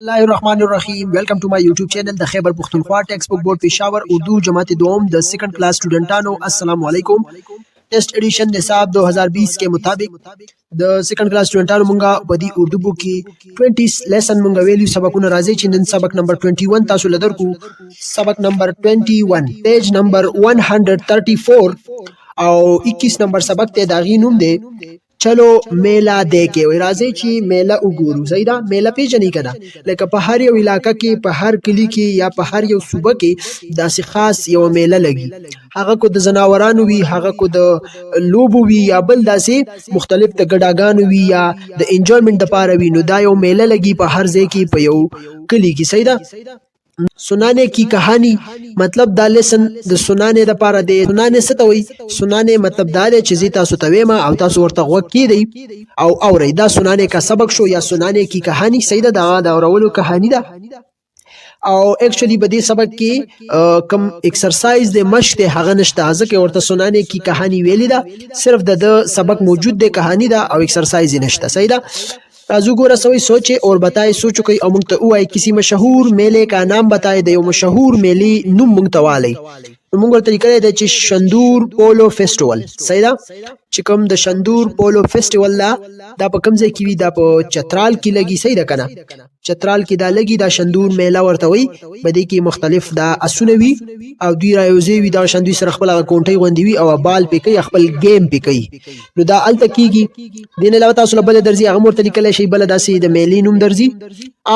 الله الرحمن الرحیم ویلکم ټو مای یوټیوب چینل د خیبر پختونخوا ټیکسٹ بک بورډ پېښور اردو جماعت دوم د سیکنڈ کلاس سټوډنټانو السلام علیکم ٹیسٹ ایڈیشن نصاب 2020 کے مطابق د سیکنڈ کلاس سټوډنټانو مونږه په دې اردو بک کې 20 لیسن مونږه ویلیو سبقونه راځي چې نن سبق نمبر 21 تاسو لدرکو سبق نمبر 21 پیج نمبر 134 او 21 نمبر سبق ته داغي نوم دی چلو میلا دیکھے وی راځي چې میلا وګورو صحیح ده میلا پیژنې کړه لکه په هر یو علاقہ کې په هر کلی کې یا په هر یو صوبه کې داسې خاص یو میلا لګي هغه کو د زناورانو وی هغه کو د لوبو وی یا بل داسې مختلف د ګډاګانو وی یا د انجوایمنت لپاره وی نو دا یو میلا لګي په هر ځای کې په یو کلی کې صحیح ده سنانے کی کہانی مطلب دا لیسن د سنانے د پاره دی سنانے څه ته وای سنانے مطلب دا دی چې تاسو ته ویما او تاسو ورته غوږ کیدی او اورئ دا سنانے کا سبق شو یا سنانے کی کہانی صحیح ده دا اورولو کہانی ده او ایکچولی په دې سبق کې کم ایکسرسایز د مشق ته هغه نشته ځکه ورته سنانے کی کہانی ویلی ده صرف د سبق موجود د کہانی ده او ایکسرسایز نشته صحیح ده राजू गोरा सवई सोचे और बताए सोचो कोई अमुंग तो उआई किसी मशहूर मेले का नाम बताए दे मशहूर मेली नुम मुंग तवाले موږ ته لیکل دی چې شندور پولو فیسټیوال صحیح ده چې کوم د شندور پولو فیسټیوال دا په کوم ځای کې وي دا په چترال کې لګي صحیح ده کنه چترال کې دا لګي دا شندور میله ورته وي په دې کې مختلف دا اسونه وي او دوی رايوځي وي دا شندوی سره خپل کونټي غوندي وي او بال پې کوي خپل گیم پې کوي نو دا الته کیږي دین علاوه تاسو بل درځي هغه مرته لیکل شي بل داسې د میلې نوم درځي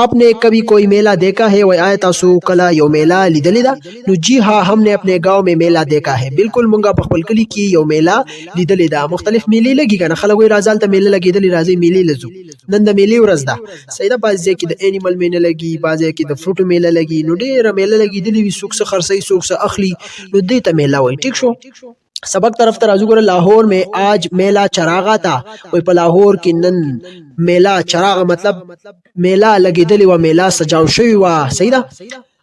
आपने कभी कोई मेला देखा है वो आया तासु कला यो मेला لیدلې ده نو جی ها हमने अपने गांव में मेला देखा है بالکل مونږه په خپل کلی کې یو میلا لیدلې ده مختلف میلې لګي کنه خلک وی راځل ته میله لګیدلې راځي میلې لزو نن د میلې ورځ ده سیده بازي کې د انیمل میله لګي بازي کې د فروټ میله لګي نو ډېر میله لګیدلې وي سوق څه خرسي سوق څه اخلي نو دې ته میلا وای ټیک شو सबक तरफ तर राजू लाहौर में आज मेला चरागा था वही पर लाहौर की नन मेला चरागा मतलब मेला लगी दली व मेला सजाव शुई व सही था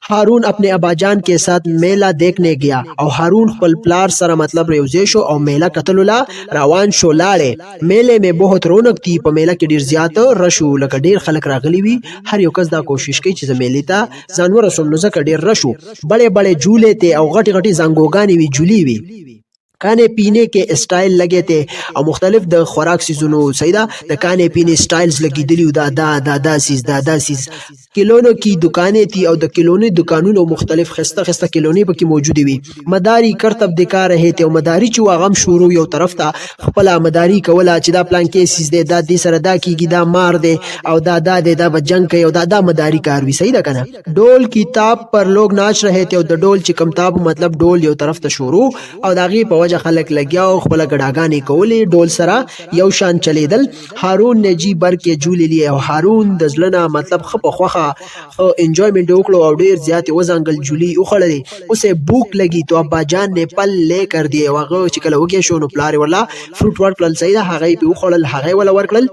हारून अपने अबाजान के साथ मेला देखने गया और हारून खपल प्लार सरा मतलब रेवजेशो और मेला कतलुला रावान शो लाड़े मेले में बहुत रौनक थी पर मेला के ډیر زیات رشو لکه ډیر خلک راغلی وي هر یو کس دا کوشش کوي چې میلې ته ځانور رسوم نو ځکه ډیر رشو بڑے بڑے جھولے ته او غټي غټي زنګوګانی وی جولی وی کانے پینے کے اسٹائل لگے تھے اور مختلف د خوراک سیزونو سیدا د کانے پینے اسٹائلز لگی دلیو دا سیز کلونو کی دکانیں تھی اور د کلونی دکانونو مختلف خسته خسته کلونی پکې موجود وي مداری کرتب دکا رہے ته او مداری چې واغم شروع یو طرف ته خپل مداری کولا چې دا پلان کې سیز دی دا دې سره دا کیږي دا مار دی او دا بجنګ کوي او دا مداری کار وی صحیح ده کنه ډول کی تاب پر لوگ ناچ رہے ته او د ډول چې کم تاب مطلب ډول یو طرف ته شروع او داغي په وجه خلک لګیاو خپل ګډاګانې کولې ډول سره یو شان چلیدل هارون نے جی بر کې جوړ لیے او هارون د ځلنا مطلب خپ خوخه انجوایمنت وکړو او ډیر زیات وزنګل جولی او خړلې اوسه بوک لګي تو ابا جان نے پل لے کر دی واغه چې کله وګیا شو نو پلار ولا فروټ ورکل سیدا هغه په خړل هغه ولا ورکل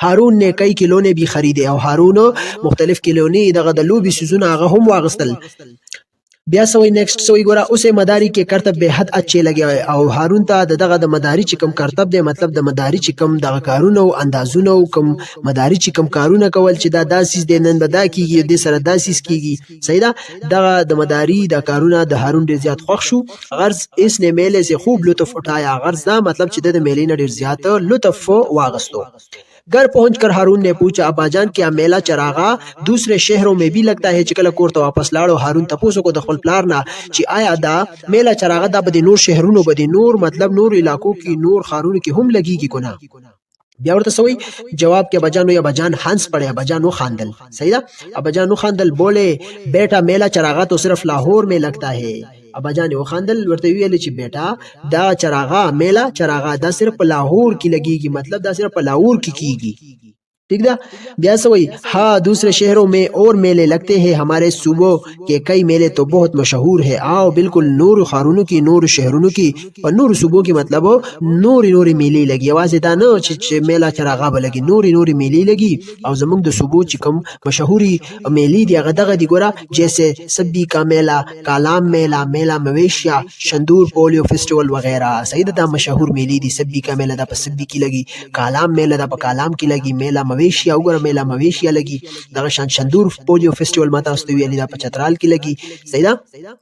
هارون نے کئی کلونے بھی خریدے او هارون مختلف کلونے دغه د لوبي سيزونه هغه هم واغستل بیا سوی نیکسٹ سوی ګورا اوسه مداری کې کرتب به حد اچھے لګي او هارون ته دغه د مداری چې کم کرتب دی مطلب د مداری چې کم دغه کارونه او اندازونه او کم مداری چې کم کارونه کول چې دا داسیس د نن بدا کیږي د سره داسیس کیږي صحیح ده دغه د مداری د کارونه د هارون ډیر زیات خوښ شو غرض اس نے میلے سے خوب لطف اٹھایا غرض دا مطلب چې د میلې نه ډیر زیات لطف واغستو घर पहुंच कर हारून ने पूछा अब्बाजान क्या मेला चरागा दूसरे शहरों में भी लगता है चिकला कोर तो वापस लाड़ो हारून तपोसो को दखल प्लारना ची आया दा मेला चरागा दा बदी नूर शहरों बदी नूर मतलब नूर इलाकों की नूर हारून की हम लगी की गुना بیا ورته سوی جواب کې بجانو یا بجان ہنس پڑے بجانو خاندل صحیح ده بجانو خاندل بولے بیٹا میلا چراغا تو صرف لاہور میں لگتا ہے ابا جان او خاندل ورته ویل چې بیٹا دا چراغا میلا چراغا دا صرف لاہور کی لگیږي مطلب دا صرف لاہور کی کیږي ٹھیک ہے بیا سوئی ہاں دوسرے شہروں میں اور میلے لگتے ہیں ہمارے صوبوں کے کئی میلے تو بہت مشہور ہے آؤ بالکل نور خارونوں کی نور شہرونوں کی اور نور صوبوں کی مطلب نور میلے لگی आवाज دا نه چې میلا چراغا بلګي نور میلے لگی او زمونږ د صوبو چې کوم مشهوري میلې دی هغه دغه دی ګوره جیسے سبی کا میلا کالام میلا مویشیا شندور پولیو فیسٹیول وغیرہ صحیح دا مشهور میلې دی سبی کا میلا دا په سبی کی لگی کالام میلا دا په کالام کی لگی میلا مویشیا وګوره میلا مویشیا لګي. دغه شان شندور پولیو فیسټیوال ما تاسو ته ویلي دا په چترال کې لګي. صحیح ده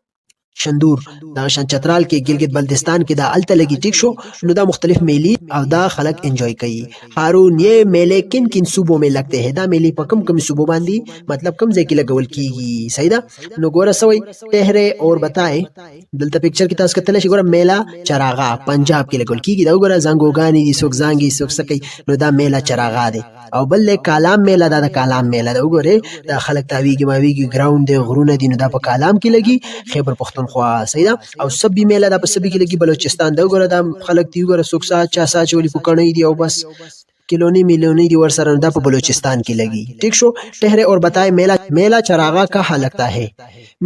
شندور دا شان چترال کې ګلګت بلتستان کې دا الته لګي. ټیک شو نو دا مختلف میلی او دا خلق انجوय کوي. هارون یہ میلے کن کن صوبوں میں لگتے ہیں؟ دا میلی په کم کم صوبوں باندې مطلب کم ځای کې لګول کیږي. صحیح ده نو ګوره سوي ټهره اور بتائے دلته پکچر کې تاسو کتل شي. ګوره میلا چراغا پنجاب کې لګول کیږي. دا ګوره زنګوګانی دي څوک زنګي څوک سکی نو دا میلا چراغا دی. او بل کالام میلا دا کالام میلا دا وګوره دا خلک تاویږي ماویږي ګراوند دی غرونه دي نو دا په کالام کې لګي خیبر پختونخوا. صحیح ده او سبي میلا دا په سبي کې لګي بلوچستان دا وګوره دا خلک دی وګوره څوک سا چا سا چولي پکړنی دی او بس کلونی میلیونی دی ورسره دا په بلوچستان کې لګي. ٹھیک شو ٹہرے اور بتائے میلا چراغا کہاں لگتا ہے؟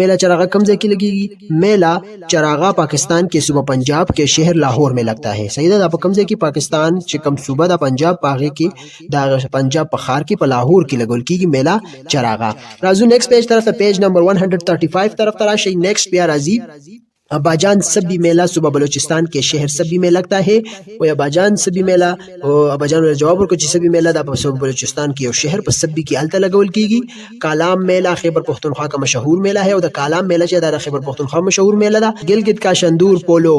میلا چراغا کم ځای کې لګيږي؟ میلا چراغا پاکستان کے صوبہ پنجاب کے شہر لاہور میں لگتا ہے. صحیح ده په کم ځای کې پاکستان چې کم صوبہ دا پنجاب پاغه کې دا پنجاب په ښار کې په لاهور کې لګول کیږي میلا چراغا. راځو نیکسٹ پیج طرف ته پیج نمبر 135 طرف ته راشي. نیکسٹ بیا راځي اباجان سبی میلا صوبہ بلوچستان کے شہر سبی میں لگتا ہے. وہ اباجان سبی میلا اباجان جواب ورکو چې سبی میلا دا صوبہ بلوچستان کی او شہر پر سبی کی الته لګول کیږي. کالام میلا خیبر پختونخوا کا مشہور میلا ہے او دا کالام میلا چې دا خیبر پختونخوا مشہور میلا دا. گلگت کا شندور پولو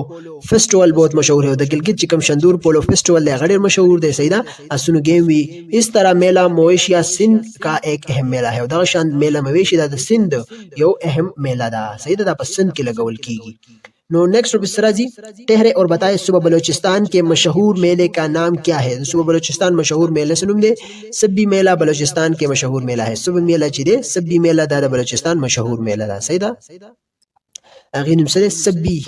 فیسٹیول بہت مشہور ہے او دا گلگت چې کوم شندور پولو فیسٹیول دی غیر مشہور دی. صحیح ده اسونو گیم وی. اس طرح میلا مویشیا سندھ کا ایک اہم میلا ہے او دا شان میلا مویشی دا سندھ یو اہم میلا دا. صحیح ده دا په سندھ کې لګول کیږي. نو نیکسٹ روپسرا جی ٹہرے اور بتائے صوبہ بلوچستان کے مشہور میلے کا نام کیا ہے؟ صوبہ بلوچستان مشہور میلے سے نوم دے سبی میلا بلوچستان کے مشہور میلہ ہے. سبی میلا چې دے سبی میلا دا بلوچستان مشہور میلہ دا. صحیح ده اغه نوم سره سبی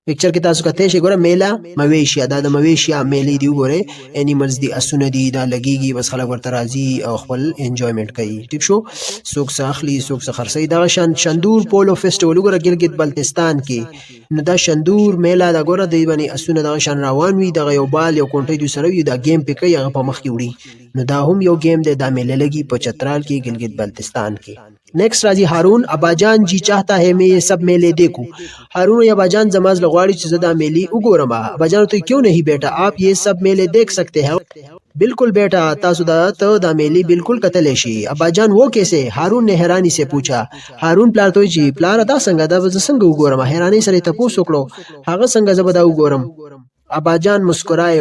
پکچر کې تاسو کته شي. ګوره میلا مویشیا دا د مویشیا میلې دی وګوره انیملز دی اسونه دی دا لګيږي بس خلک ورته راځي او خپل انجوایمنت کوي. ٹھیک شو څوک ساخلی څوک خرڅي. دا شندور پولو فیسټیوال وګوره ګلګت بلتستان کې نو دا شندور میلا دا ګوره دی باندې اسونه دا شان روان وي دا یو بال یو کونټي دوی سره وي دا گیم پکې هغه په مخ کې وړي نو دا هم یو گیم دی. دا میله لګي په چترال کې گلگت بلتستان کې. نیکسٹ راځي هارون اباجان جی چاہتا ہے میں یہ سب میلے دیکھوں. هارون یا اباجان زماز لغواړي چې زدا میلی وګورم. اباجان تو کیوں نہیں بیٹا آپ یہ سب میلے دیکھ سکتے ہیں؟ بالکل بیٹا تاسو دا میلی بالکل کتل شي. اباجان وہ کیسے؟ هارون نے حیرانی سے پوچھا. هارون پلار ته جی پلار دا څنګه دا څنګه وګورم؟ حیرانی سره تاسو وکړو هغه څنګه زبدا وګورم. اباجان مسکرائے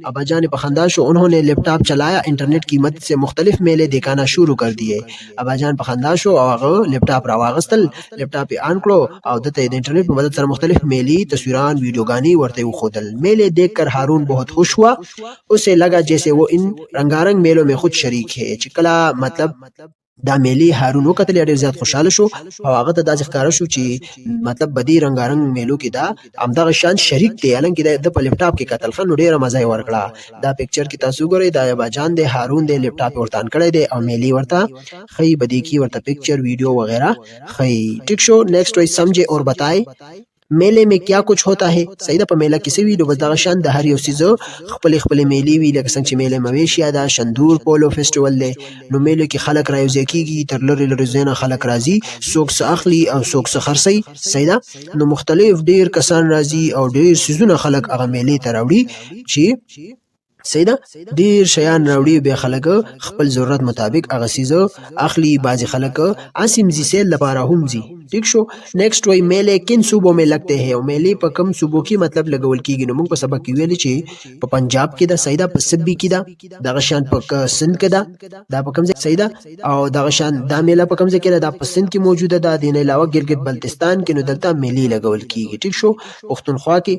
اباجان پخندہ شو انہوں نے لیپ ٹاپ چلایا انٹرنیٹ کی مدد سے مختلف میلے دکھانا شروع کر دیے. اباجان پخندہ شو او لیپ ٹاپ راواغستل لیپ ٹاپ آن کړو او دته د انټرنیټ په مدد سره مختلف میلی تصویران ویڈیوګانی ورته وخدل. میلے دیکھ کر هارون بہت خوش ہوا. اسے لگا جیسے وہ ان رنگارنگ میلوں میں خود شریک ہے. چې کلا مطلب دا میلی هارون وکتل ډیر زیات خوشاله شو او هغه ته د ښکارا شو چې مطلب بدی رنگارنګ میلو کې دا همدغه شان شریک دی. الانکه د په لیپټاپ کې قتل خن ډیره مزه ورکړه. دا پکچر کې تاسو ګورئ دا اباجان دی هارون دی لیپټاپ ورتان کړی دی او میلی ورته خی بدی کی ورته پکچر ویڈیو وغیرہ خی. ٹھیک شو نیکسٹ وای سمجھے اور بتائے میلے میں کیا کچھ ہوتا ہے؟ صحیح ده په میله کې سوي نو بس دغه شان د هر یو سیزو خپل میلی وی لکه څنګه چې میله مویشیا دا شندور پولو فیسټیوال دی نو میله کې خلک راځي کیږي تر لری لری زینه خلک راځي څوک اخلي او څوک خرڅي. صحیح ده نو مختلف ډیر کسان راځي او ډیر سیزونه خلک هغه میله ته راوړي چې صحیح ده ډیر شیان راوړي به خلک خپل ضرورت مطابق هغه سیزو اخلي. بعضی خلک عاصم زی سیل لپاره هم زی. ٹھیک شو نیکسٹ وای میلے کن صوبوں میں لگتے ہیں او میلے په کم صوبوں کې مطلب لګول کیږي. نو موږ په سبق کې ویل چې په پنجاب کې دا صحیح ده په سبي کې دا دغه شان په سند کې دا په کوم ځای صحیح ده او دغه شان دا میله په کوم ځای کې دا په سند کې موجوده ده. دین علاوه ګلګت بلتستان کې نو دلته میلې لګول کیږي. ٹھیک شو پښتونخوا کې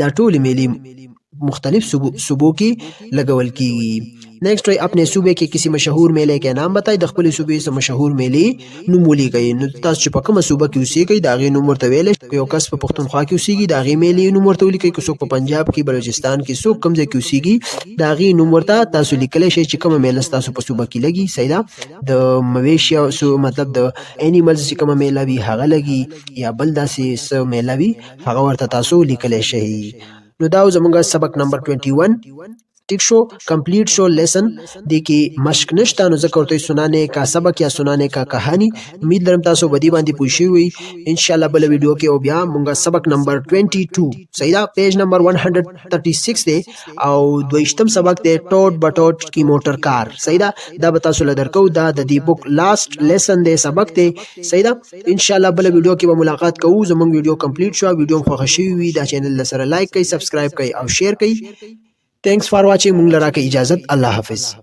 دا ټول میلې مختلف صوبوں کی لگول کی. نیکسٹ اپنے صوبے کے کسی مشہور میلے کے نام بتائی. د خپل صوبې سره مشهور میلې نوم ولیکئ. نو تاسو چې په کومه صوبه کې اوسېږئ د هغې نوم ورته ویلی شئ. یو کس په پښتونخوا کې اوسېږي د هغې میلې نوم ورته ولیکئ. که څوک په پنجاب کې بلوچستان کې څوک کوم ځای کې اوسېږي د هغې نوم ورته تاسو لیکلی شئ چې کومه میله ستاسو په صوبه کې لګي. صحیح ده د مویشیا مطلب د انیملز چې کومه میله وي هغه لګي یا بل داسې څه میله وي هغه ورته تاسو لیکلی شئ. نو دا زمونږ سبق نمبر 21 ٹھیک شو کمپلیٹ شو لیسن دی کې مشق نشته نو ځکه ورته سنانے کا سبق یا سنانے کا کہانی. امید لرم تاسو بدی باندې پوه شوي وي. ان شاء الله بل ویډیو کې او بیا مونږه سبق نمبر 22 صحیح ده پیج نمبر 136 دی او دویشتم سبق دی ټوټ بټوټ کی موټر کار. صحیح ده دا به تاسو لدرکو دا د دې بوک لاست لیسن دی سبق دی. صحیح ده ان شاء الله بل ویډیو کې به ملاقات کوو. زموږ ویډیو کمپلیټ شو ویډیو خوښ شوی وي دا چینل سره لایک کړئ سبسکرایب کړئ او شیر کړئ. Thanks for watching. مونږ لرا کې اجازت. الله حافظ.